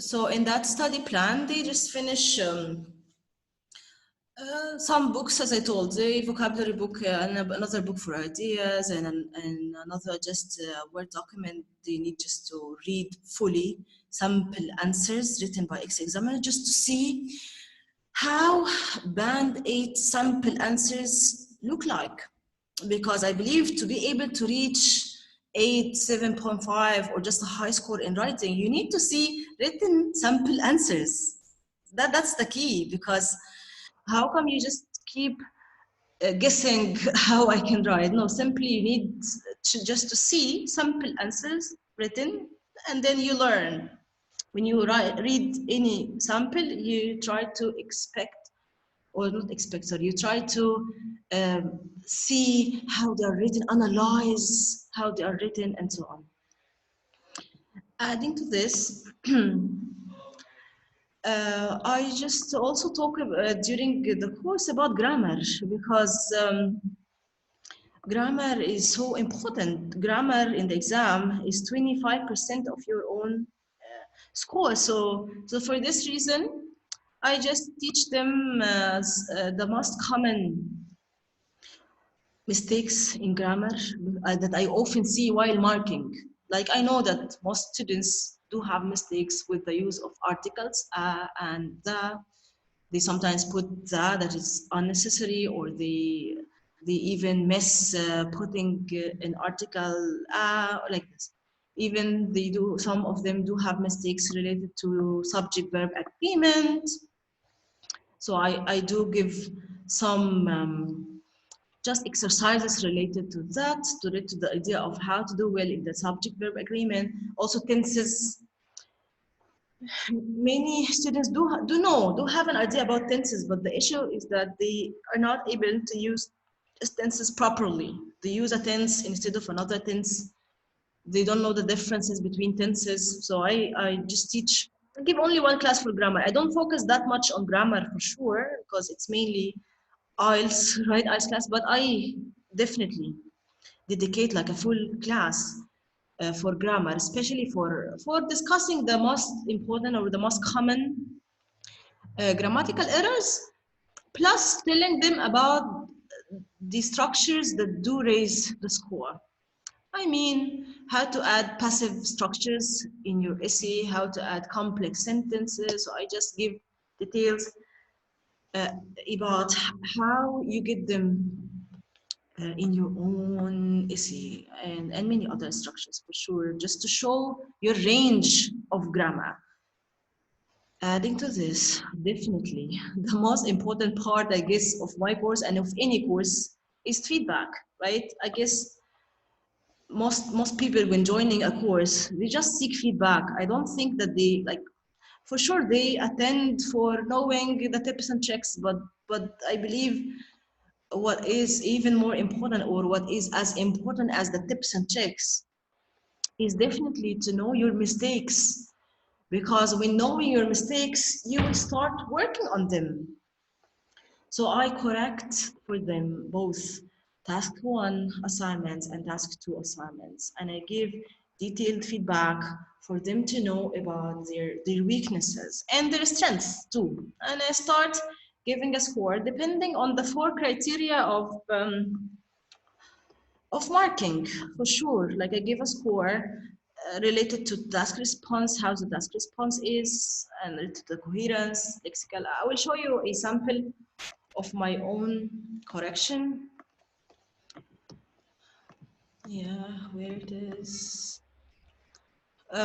So in that study plan, they just finish some books, as I told, the vocabulary book, and another book for ideas, and another just Word document they need just to read fully sample answers written by ex-examiner just to see how band 8 sample answers look like. Because I believe to be able to reach 8, 7.5, or just a high score in writing, you need to see written sample answers. That's the key, because how come you just keep guessing how I can write? No, simply you need just to see sample answers written, and then you learn. When you read any sample, you try to expect, or not expect, sorry, you try to see how they are written, analyze how they are written, and so on. Adding to this, I just also talk during the course about grammar, because grammar is so important. Grammar in the exam is 25% of your own score. So for this reason, I just teach them the most common mistakes in grammar that I often see while marking. Like, I know that most students do have mistakes with the use of articles and the. They sometimes put that is unnecessary, or they even miss putting an article like this. Even some of them do have mistakes related to subject-verb agreement. So I do give some just exercises related to that, to the idea of how to do well in the subject-verb agreement. Also tenses. Many students do have an idea about tenses, but the issue is that they are not able to use tenses properly. They use a tense instead of another tense. They don't know the differences between tenses. So I just I give only one class for grammar. I don't focus that much on grammar for sure, because it's mainly IELTS, right? IELTS class, but I definitely dedicate like a full class for grammar, especially for discussing the most important or the most common grammatical errors, plus telling them about the structures that do raise the score. I mean, how to add passive structures in your essay, how to add complex sentences. So I just give details about how you get them in your own essay, and many other structures for sure, just to show your range of grammar. Adding to this, definitely, the most important part, I guess, of my course and of any course is feedback, right? I guess most people, when joining a course, they just seek feedback. I don't think that they, like, for sure they attend for knowing the tips and tricks, but I believe what is even more important, or what is as important as the tips and tricks, is definitely to know your mistakes. Because when knowing your mistakes, you will start working on them. So I correct for them both task 1 assignments and task 2 assignments. And I give detailed feedback for them to know about their weaknesses and their strengths too. And I start giving a score depending on the 4 criteria of marking, for sure. Like, I give a score related to task response, how the task response is, and related to the coherence, lexical. I will show you a sample of my own correction. Yeah, where it is.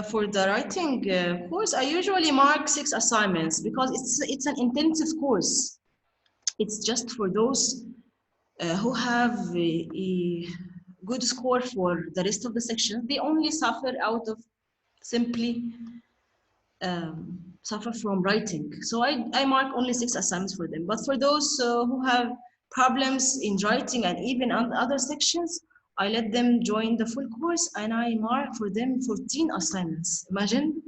For the writing course, I usually mark 6 assignments because it's an intensive course. It's just for those who have a good score for the rest of the sections. They only suffer out of simply suffer from writing. So I mark only 6 assignments for them. But for those who have problems in writing and even on other sections, I let them join the full course and I mark for them 14 assignments. Imagine,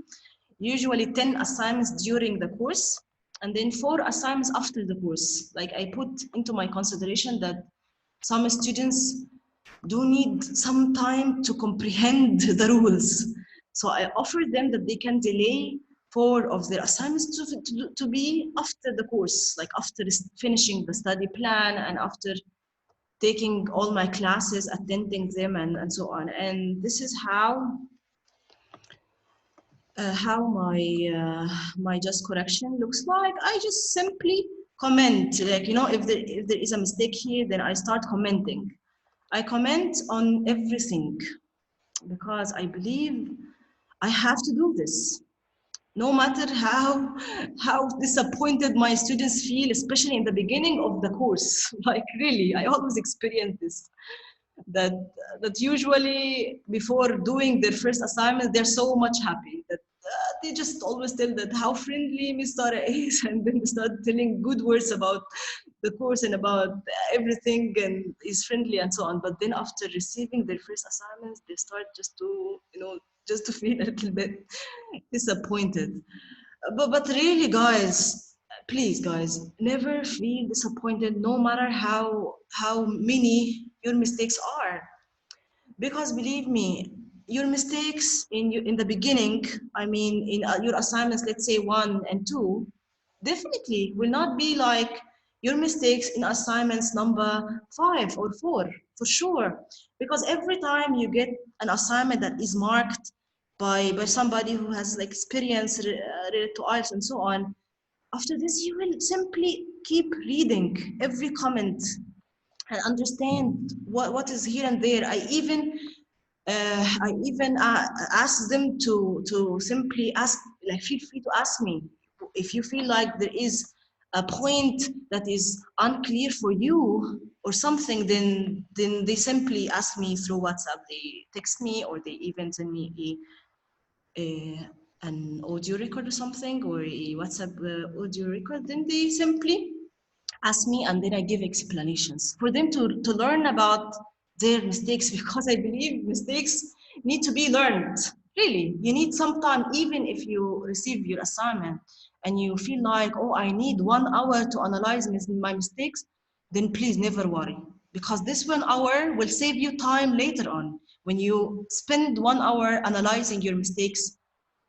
usually 10 assignments during the course and then 4 assignments after the course. Like, I put into my consideration that some students do need some time to comprehend the rules. So I offer them that they can delay 4 of their assignments to be after the course, like after finishing the study plan and after taking all my classes, attending them, and so on. And this is how my just correction looks like. I just simply comment, like, you know, if there is a mistake here, then I start commenting. I comment on everything because I believe I have to do this. No matter how disappointed my students feel, especially in the beginning of the course. Like really, I always experience this. That usually before doing their first assignment, they're so much happy that they just always tell that how friendly Miss Tara is, and then they start telling good words about the course and about everything, and is friendly and so on. But then after receiving their first assignments, they start just to, you know, just to feel a little bit disappointed. But really, guys, please, guys, never feel disappointed, no matter how many your mistakes are. Because believe me, your mistakes in the beginning, I mean, in your assignments, let's say 1 and 2, definitely will not be like your mistakes in assignments number 5 or 4, for sure. Because every time you get an assignment that is marked by somebody who has like experience related to IELTS and so on, after this you will simply keep reading every comment and understand what is here and there. I even ask them to simply ask, like, feel free to ask me if you feel like there is a point that is unclear for you or something. Then they simply ask me through WhatsApp. They text me, or they even send me an audio record or something, or a WhatsApp audio record. Then they simply ask me, and then I give explanations for them to learn about their mistakes, because I believe mistakes need to be learned. Really, you need some time. Even if you receive your assignment and you feel like, oh, I need 1 hour to analyze my mistakes, then please never worry, because this 1 hour will save you time later on. When you spend 1 hour analyzing your mistakes,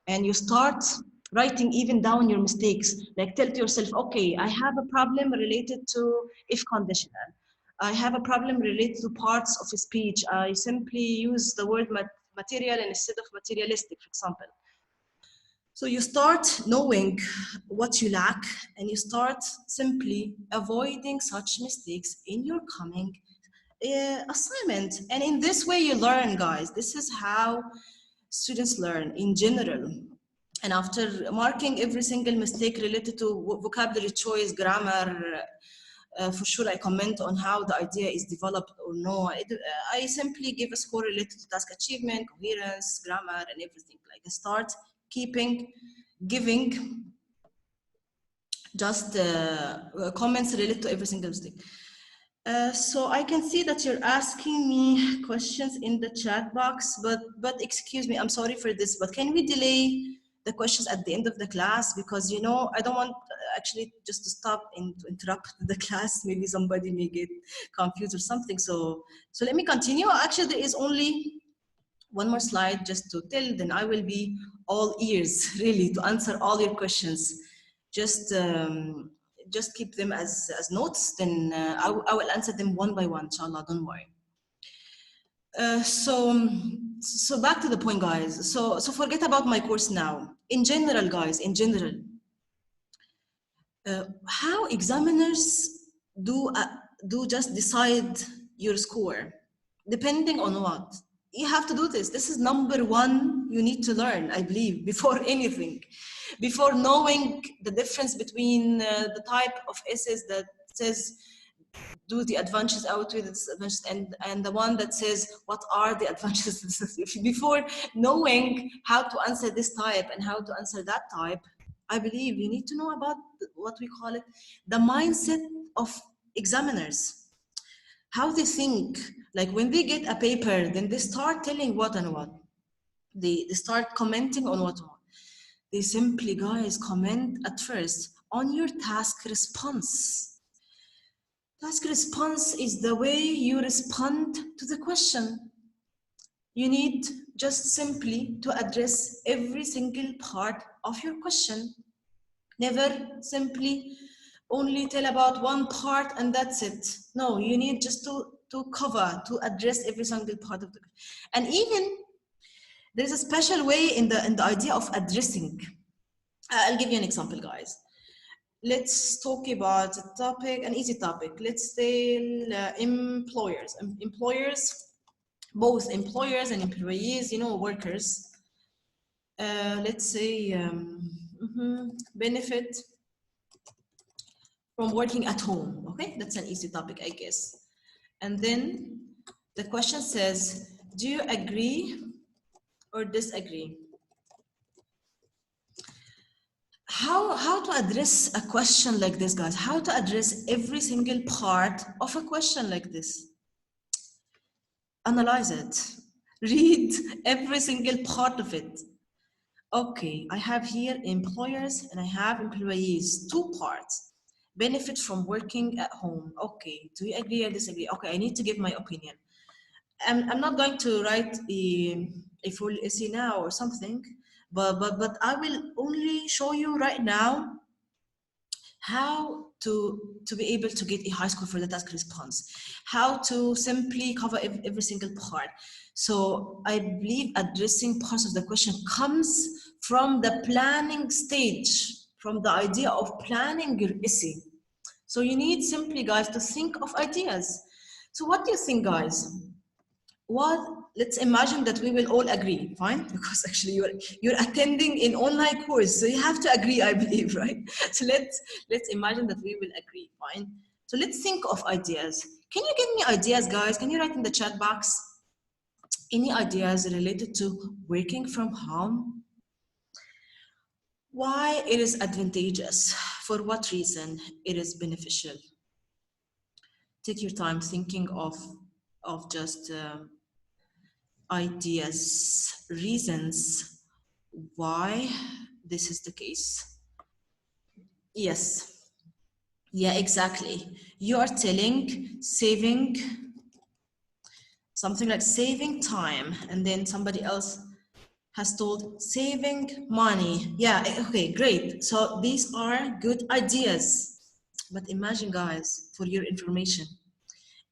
and you start writing even down your mistakes, like tell to yourself, okay, I have a problem related to if conditional, I have a problem related to parts of speech, I simply use the word material instead of materialistic, for example. So you start knowing what you lack, and you start simply avoiding such mistakes in your coming assignment. And in this way you learn, guys. This is how students learn in general. And after marking every single mistake related to vocabulary choice, grammar, for sure I comment on how the idea is developed or no. I simply give a score related to task achievement, coherence, grammar, and everything. Like I start giving just comments related to every single mistake. So I can see that you're asking me questions in the chat box, but excuse me, I'm sorry for this, but can we delay the questions at the end of the class? Because, you know, I don't want actually just to stop and to interrupt the class. Maybe somebody may get confused or something. So let me continue. Actually, there is only one more slide just to tell, then I will be all ears, really, to answer all your questions. Just keep them as notes, then I will answer them one by one, inshallah, don't worry. So back to the point, guys. So forget about my course now. In general, guys, in general, how examiners do just decide your score, depending on what? You have to do this. This is number one you need to learn, I believe, before anything. Before knowing the difference between the type of essays that says do the advantages outweigh the disadvantages, and the one that says what are the advantages. Before knowing how to answer this type and how to answer that type, I believe you need to know about what we call it, the mindset of examiners. How they think. Like when they get a paper, then they start telling what and what. They start commenting on what. They simply, guys, comment at first on your task response. Task response is the way you respond to the question. You need just simply to address every single part of your question. Never simply only tell about one part and that's it. No, you need just to cover, to address every single part of the question. And even there's a special way in the idea of addressing. I'll give you an example, guys. Let's talk about a topic, an easy topic. Let's say employers. Employers, both employers and employees, you know, workers. Let's say benefit from working at home. Okay, that's an easy topic, I guess. And then the question says, do you agree or disagree? How to address a question like this, guys? How to address every single part of a question like this? Analyze it. Read every single part of it. Okay, I have here employers and I have employees, two parts. Benefit from working at home. Okay, do you agree or disagree? Okay, I need to give my opinion. I'm not going to write a full essay now or something, but I will only show you right now how to be able to get a high score for the task response, how to simply cover every single part. So I believe addressing parts of the question comes from the planning stage, from the idea of planning your essay. So you need simply, guys, to think of ideas. So what do you think, guys? Let's imagine that we will all agree, fine? Because actually you're attending an online course, so you have to agree, I believe, right? So let's imagine that we will agree, fine? So let's think of ideas. Can you give me ideas, guys? Can you write in the chat box any ideas related to working from home? Why it is advantageous? For what reason it is beneficial? Take your time thinking of just ideas, reasons why this is the case. Yes, yeah, exactly. You are telling saving, something like saving time, and then somebody else has told saving money. Yeah, okay, great. So these are good ideas. But imagine, guys, for your information,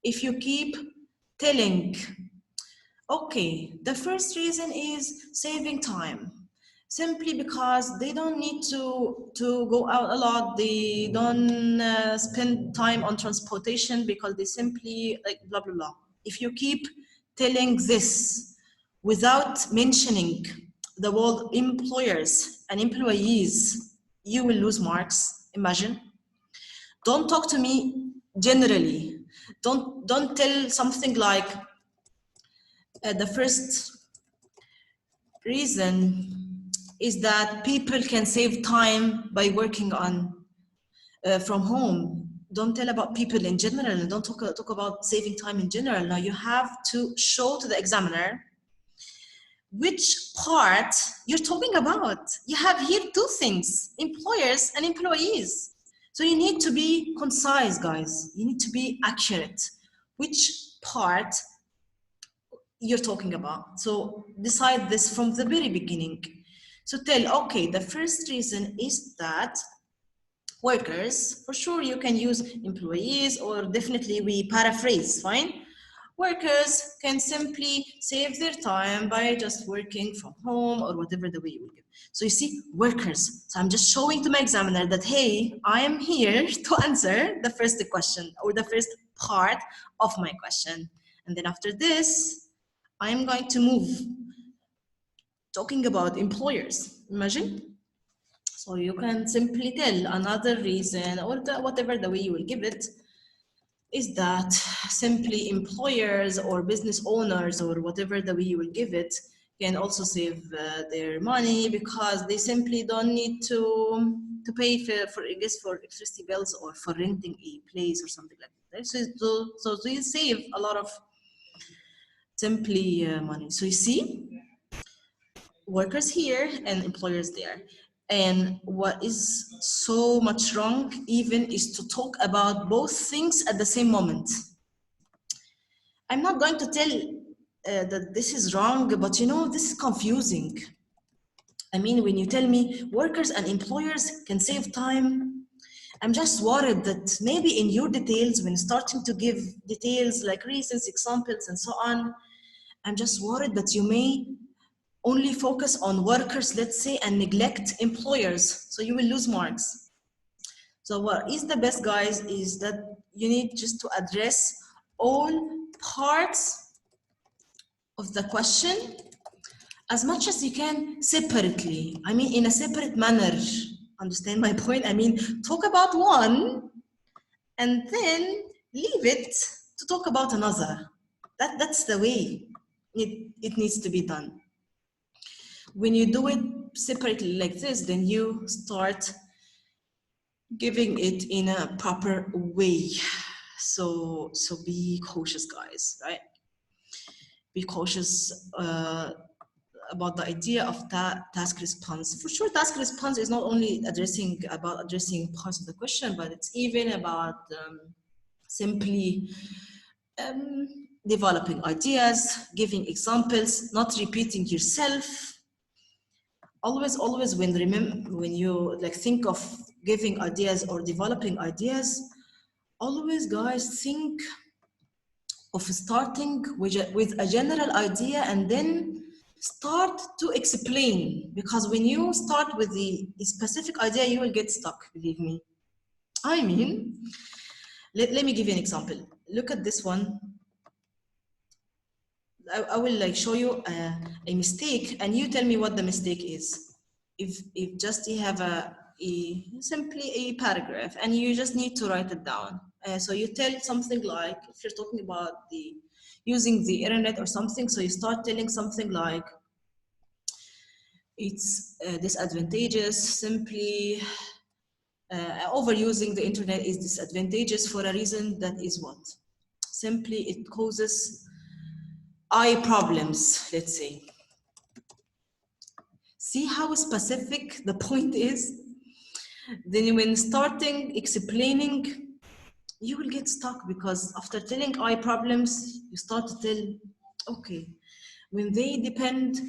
if you keep telling, okay, the first reason is saving time. Simply because they don't need to go out a lot, they don't spend time on transportation because they simply like blah, blah, blah. If you keep telling this without mentioning the word employers and employees, you will lose marks, imagine. Don't talk to me generally. Don't tell something like the first reason is that people can save time by working on from home. Don't tell about people in general, and don't talk about saving time in general. Now you have to show to the examiner which part you're talking about. You have here two things, employers and employees. So you need to be concise, guys. You need to be accurate. Which part you're talking about. So decide this from the very beginning. So tell, okay, the first reason is that workers, for sure you can use employees, or definitely we paraphrase, fine? Workers can simply save their time by just working from home or whatever the way you will give. So you see, workers. So I'm just showing to my examiner that, hey, I am here to answer the first question or the first part of my question. And then after this, I'm going to move talking about employers. Imagine. So you can simply tell another reason, or whatever the way you will give it, is that simply employers or business owners, or whatever the way you will give it, can also save their money because they simply don't need to pay for I guess for electricity bills or for renting a place or something like that. So they save a lot of simply money. So you see, workers here and employers there. And what is so much wrong even is to talk about both things at the same moment. I'm not going to tell that this is wrong, but you know, this is confusing. I mean, when you tell me workers and employers can save time, I'm just worried that maybe in your details, when starting to give details like reasons, examples, and so on, I'm just worried that you may only focus on workers, let's say, and neglect employers. So you will lose marks. So what is the best, guys, is that you need just to address all parts of the question as much as you can separately. I mean, in a separate manner. Understand my point? I mean, talk about one and then leave it to talk about another. That's the way it needs to be done. When you do it separately like this, then you start giving it in a proper way. So be cautious, guys, right? Be cautious about the idea of task response. For sure, task response is not only addressing parts of the question, but it's even about simply developing ideas, giving examples, not repeating yourself. Always when you like think of giving ideas or developing ideas, always, guys, think of starting with a general idea and then start to explain, because when you start with the specific idea, you will get stuck, believe me. I mean, let me give you an example. Look at this one. I will like show you a mistake and you tell me what the mistake is. If just you have simply a paragraph and you just need to write it down. So you tell something like, if you're talking about using the internet or something, so you start telling something like, it's disadvantageous, simply overusing the internet is disadvantageous for a reason that is what? Simply it causes eye problems, let's say. See how specific the point is? Then when starting explaining, you will get stuck, because after telling eye problems, you start to tell, okay, when they depend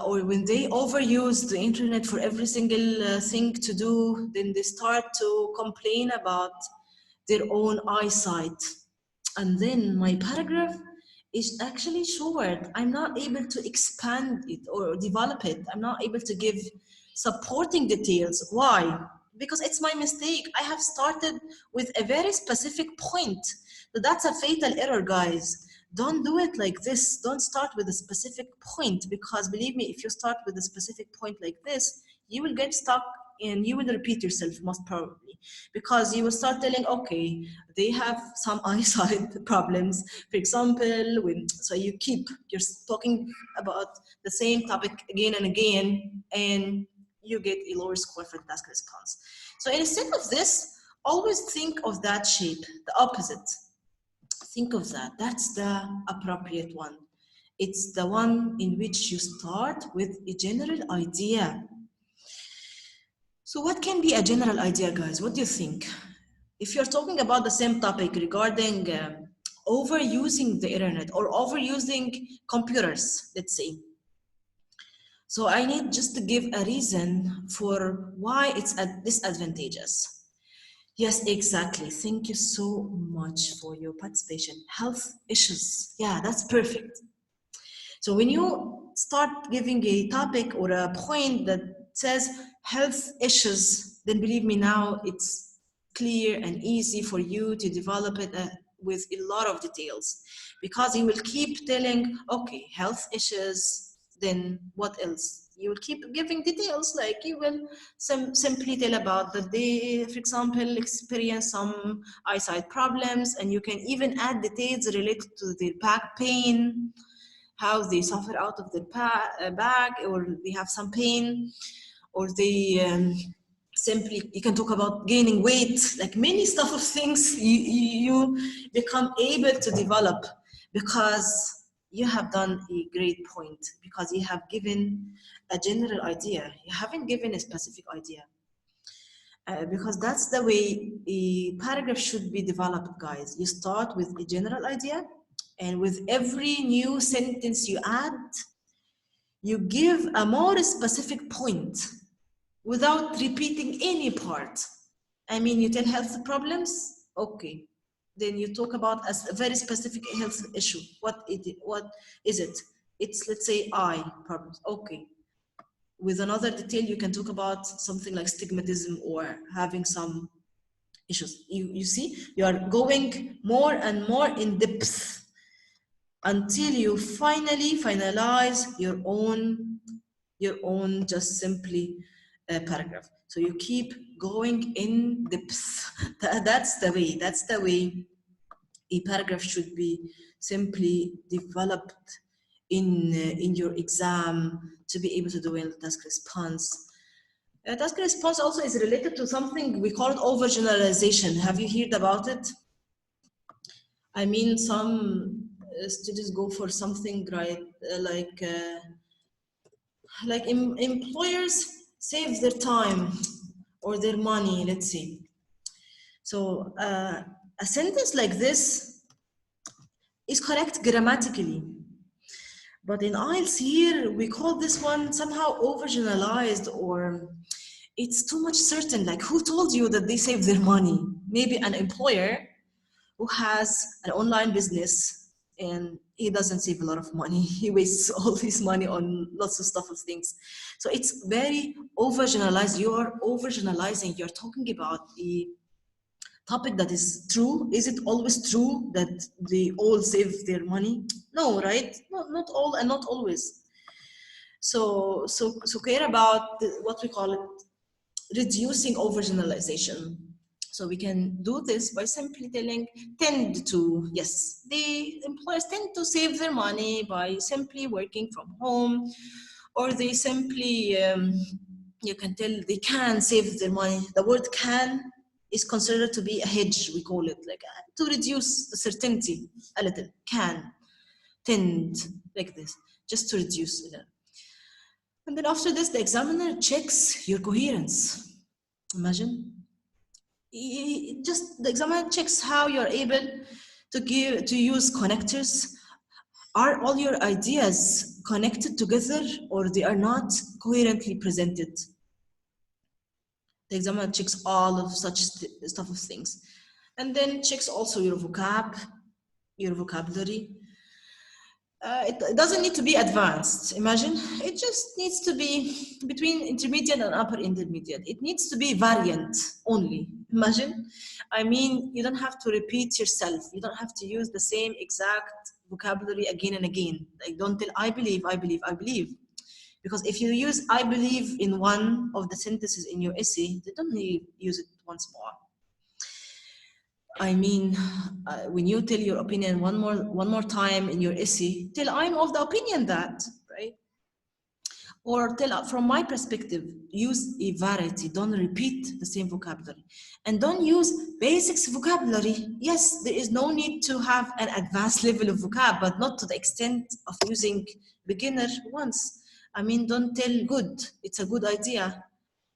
or when they overuse the internet for every single thing to do, then they start to complain about their own eyesight. And then my paragraph is actually short. I'm not able to expand it or develop it. I'm not able to give supporting details. Why? Because it's my mistake. I have started with a very specific point. So that's a fatal error, guys. Don't do it like this. Don't start with a specific point, because believe me, if you start with a specific point like this, you will get stuck and you will repeat yourself most probably, because you will start telling, okay, they have some eyesight problems, for example, so you're talking about the same topic again and again, and you get a lower score for the task response. So instead of this, always think of that shape, the opposite. Think of that. That's the appropriate one. It's the one in which you start with a general idea. So what can be a general idea, guys? What do you think? If you're talking about the same topic regarding overusing the internet or overusing computers, let's say. So I need just to give a reason for why it's disadvantageous. Yes, exactly. Thank you so much for your participation. Health issues. Yeah, that's perfect. So when you start giving a topic or a point that says health issues, then believe me, now it's clear and easy for you to develop it with a lot of details, because you will keep telling, okay, health issues, then what else? You will keep giving details, like you will simply tell about that they, for example, experience some eyesight problems, and you can even add details related to their back pain, how they suffer out of their back, or they have some pain, or they simply, you can talk about gaining weight, like many stuff of things you become able to develop, because you have done a great point, because you have given a general idea. You haven't given a specific idea. Because that's the way a paragraph should be developed, guys. You start with a general idea, And with every new sentence you add, you give a more specific point without repeating any part. I mean, you tell health problems, okay. Then you talk about a very specific health issue. What is it? It's, let's say, eye problems, okay. With another detail, you can talk about something like stigmatism or having some issues. You see, you are going more and more in depth until you finalize your own just simply paragraph. So you keep going in depth. That's the way a paragraph should be simply developed in your exam to be able to do in the task response. Task response also is related to something we call overgeneralization. Have you heard about it? I mean, some students go for something, right, employers save their time or their money, let's see. So a sentence like this is correct grammatically. But in IELTS here, we call this one somehow overgeneralized, or it's too much certain. Like, who told you that they save their money? Maybe an employer who has an online business and he doesn't save a lot of money. He wastes all his money on lots of stuff of things. So it's very overgeneralized. You're overgeneralizing. You're talking about the topic that is true. Is it always true that they all save their money? No, right? Not all and not always. So care about what we call it, reducing overgeneralization. So we can do this by simply telling tend to, yes, the employers tend to save their money by simply working from home, or they simply, you can tell they can save their money. The word can is considered to be a hedge, we call it, like to reduce the certainty a little. Can, tend, like this, just to reduce it. And then after this, the examiner checks your coherence. Imagine. Just the examiner checks how you're able to use connectors. Are all your ideas connected together, or they are not coherently presented? The examiner checks all of such stuff of things, and then checks also your vocabulary. It doesn't need to be advanced. Imagine, it just needs to be between intermediate and upper intermediate. It needs to be variant only. Imagine, I mean, you don't have to repeat yourself. You don't have to use the same exact vocabulary again and again. Like, don't tell I believe, I believe, I believe. Because if you use I believe in one of the sentences in your essay, you don't need to use it once more. I mean, when you tell your opinion one more time in your essay, tell I'm of the opinion that, right? Or tell from my perspective, use a variety, don't repeat the same vocabulary. And don't use basics vocabulary. Yes, there is no need to have an advanced level of vocab, but not to the extent of using beginner ones. I mean, don't tell good, it's a good idea.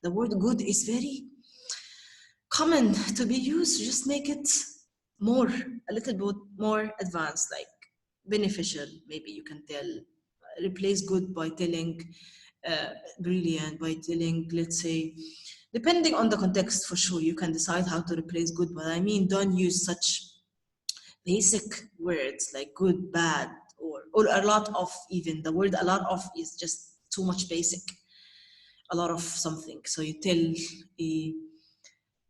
The word good is very common to be used. Just make it a little bit more advanced, like beneficial. Maybe you can tell, replace good by telling brilliant, by telling, let's say, depending on the context, for sure, you can decide how to replace good, but I mean, don't use such basic words like good, bad, or a lot of. Even the word a lot of is just too much basic. A lot of something. So you tell a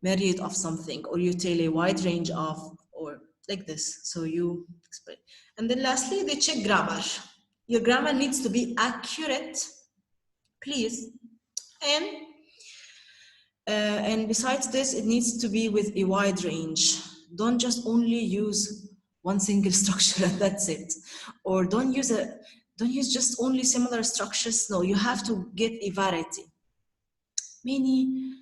myriad of something, or you tell a wide range of, or like this. So you explain. And then lastly, they check grammar. Your grammar needs to be accurate, please. And besides this, it needs to be with a wide range. Don't just only use one single structure and that's it. Or don't use just only similar structures. No, you have to get a variety. Many,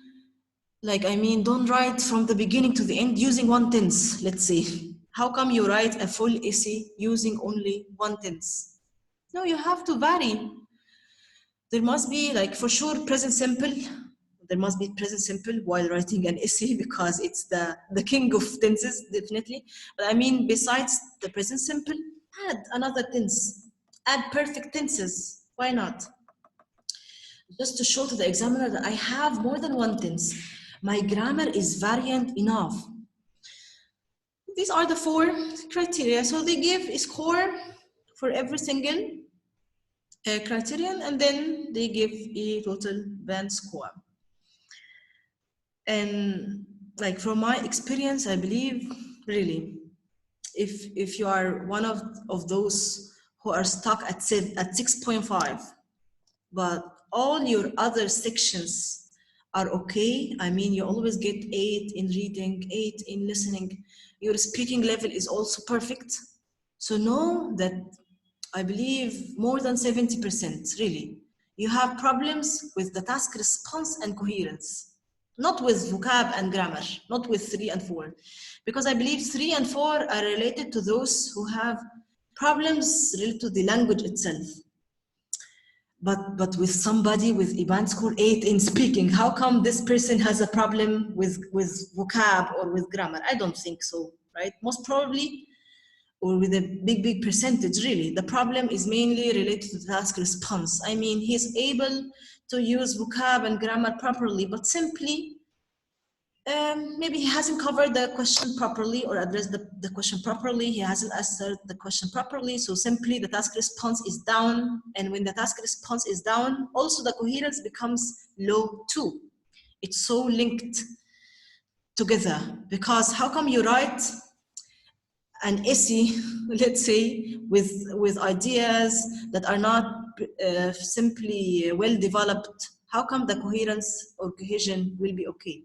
like, I mean, don't write from the beginning to the end using one tense, let's say. How come you write a full essay using only one tense? No, you have to vary. There must be, like, for sure, present simple. There must be present simple while writing an essay, because it's the king of tenses, definitely. But I mean, besides the present simple, add another tense, add perfect tenses. Why not? Just to show to the examiner that I have more than one tense. My grammar is variant enough. These are the 4 criteria. So they give a score for every single criterion, and then they give a total band score. And like from my experience, I believe really, if you are one of those who are stuck at 6.5, but all your other sections are okay. I mean, you always get 8 in reading, 8 in listening. Your speaking level is also perfect. So know that I believe more than 70%, really. You have problems with the task response and coherence, not with vocab and grammar, not with 3 and 4. Because I believe 3 and 4 are related to those who have problems related to the language itself. But with somebody with a band score 8 in speaking, how come this person has a problem with vocab or with grammar? I don't think so, right? Most probably, or with a big percentage, really, the problem is mainly related to the task response. I mean, he's able to use vocab and grammar properly, but simply maybe he hasn't covered the question properly or addressed the question properly. He hasn't answered the question properly. So simply the task response is down. And when the task response is down, also the coherence becomes low too. It's so linked together, because how come you write an essay, let's say, with ideas that are not simply well developed? How come the coherence or cohesion will be okay?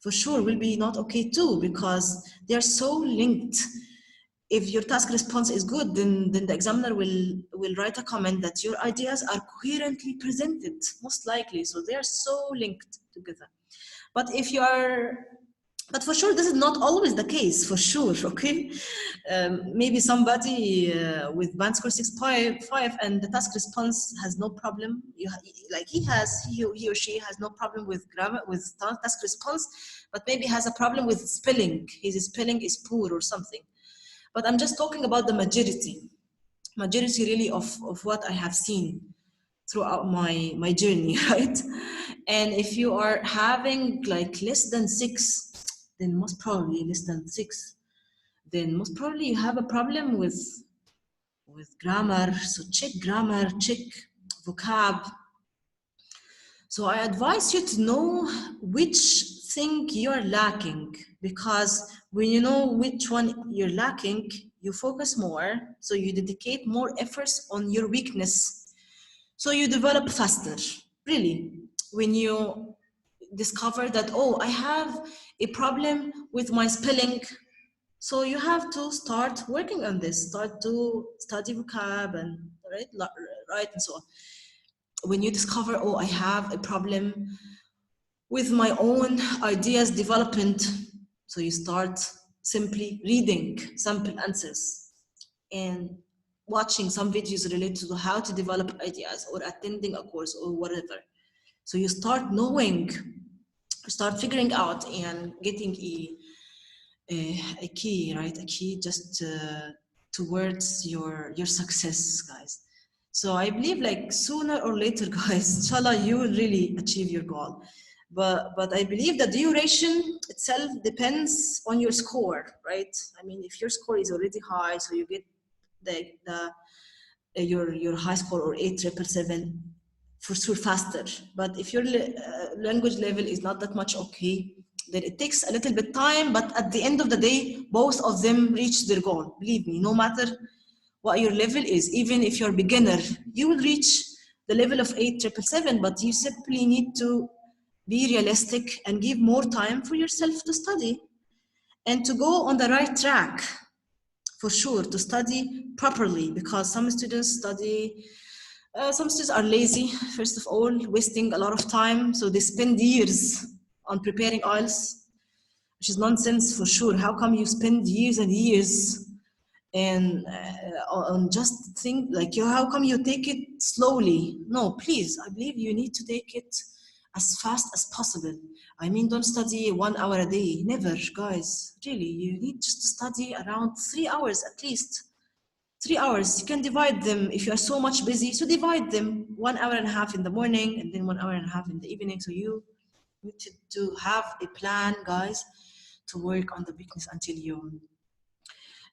For sure will be not okay too, because they are so linked. If your task response is good, then the examiner will write a comment that your ideas are coherently presented, most likely. So they are so linked together. But if you are, but for sure, this is not always the case, for sure, okay? Maybe somebody with band score 6.5 and the task response has no problem. Like he or she has no problem with grammar, with task response, but maybe has a problem with spelling. His spelling is poor or something. But I'm just talking about the majority really of what I have seen throughout my journey, right? And if you are having like less than 6, then most probably less than 6, then most probably you have a problem with grammar. So check grammar, check vocab. So I advise you to know which thing you're lacking, because when you know which one you're lacking, you focus more, so you dedicate more efforts on your weakness, so you develop faster. Really, when you discover that, oh, I have a problem with my spelling, so you have to start working on this, start to study vocab and write and so on. When you discover, oh, I have a problem with my own ideas development, so you start simply reading sample answers and watching some videos related to how to develop ideas, or attending a course or whatever. So you start knowing, start figuring out and getting a key, right? A key just towards your success, guys. So I believe like sooner or later, guys, inshallah, you will really achieve your goal. But I believe the duration itself depends on your score, right? I mean, if your score is already high, so you get your high score or 8,777, for sure faster. But if your language level is not that much okay, then it takes a little bit time, but at the end of the day, both of them reach their goal. Believe me, no matter what your level is, even if you're a beginner, you will reach the level of 8,777, but you simply need to be realistic and give more time for yourself to study and to go on the right track, for sure, to study properly, because some students are lazy, first of all, wasting a lot of time. So they spend years on preparing IELTS, which is nonsense, for sure. How come you spend years and years and on just think like, how come you take it slowly? No, please, I believe you need to take it as fast as possible. I mean, don't study 1 hour a day, never, guys. Really, you need just to study around 3 hours at least. 3 hours. You can divide them if you are so much busy. So divide them 1 hour and a half in the morning and then 1 hour and a half in the evening. So you need to have a plan, guys, to work on the weakness until you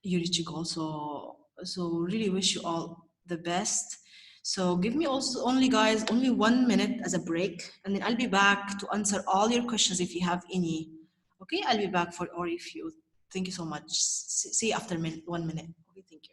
reach your goal. So really wish you all the best. So give me also only, guys, only 1 minute as a break, and then I'll be back to answer all your questions if you have any. Okay, I'll be back for, or if you. Thank you so much. See you after 1 minute. Okay, thank you.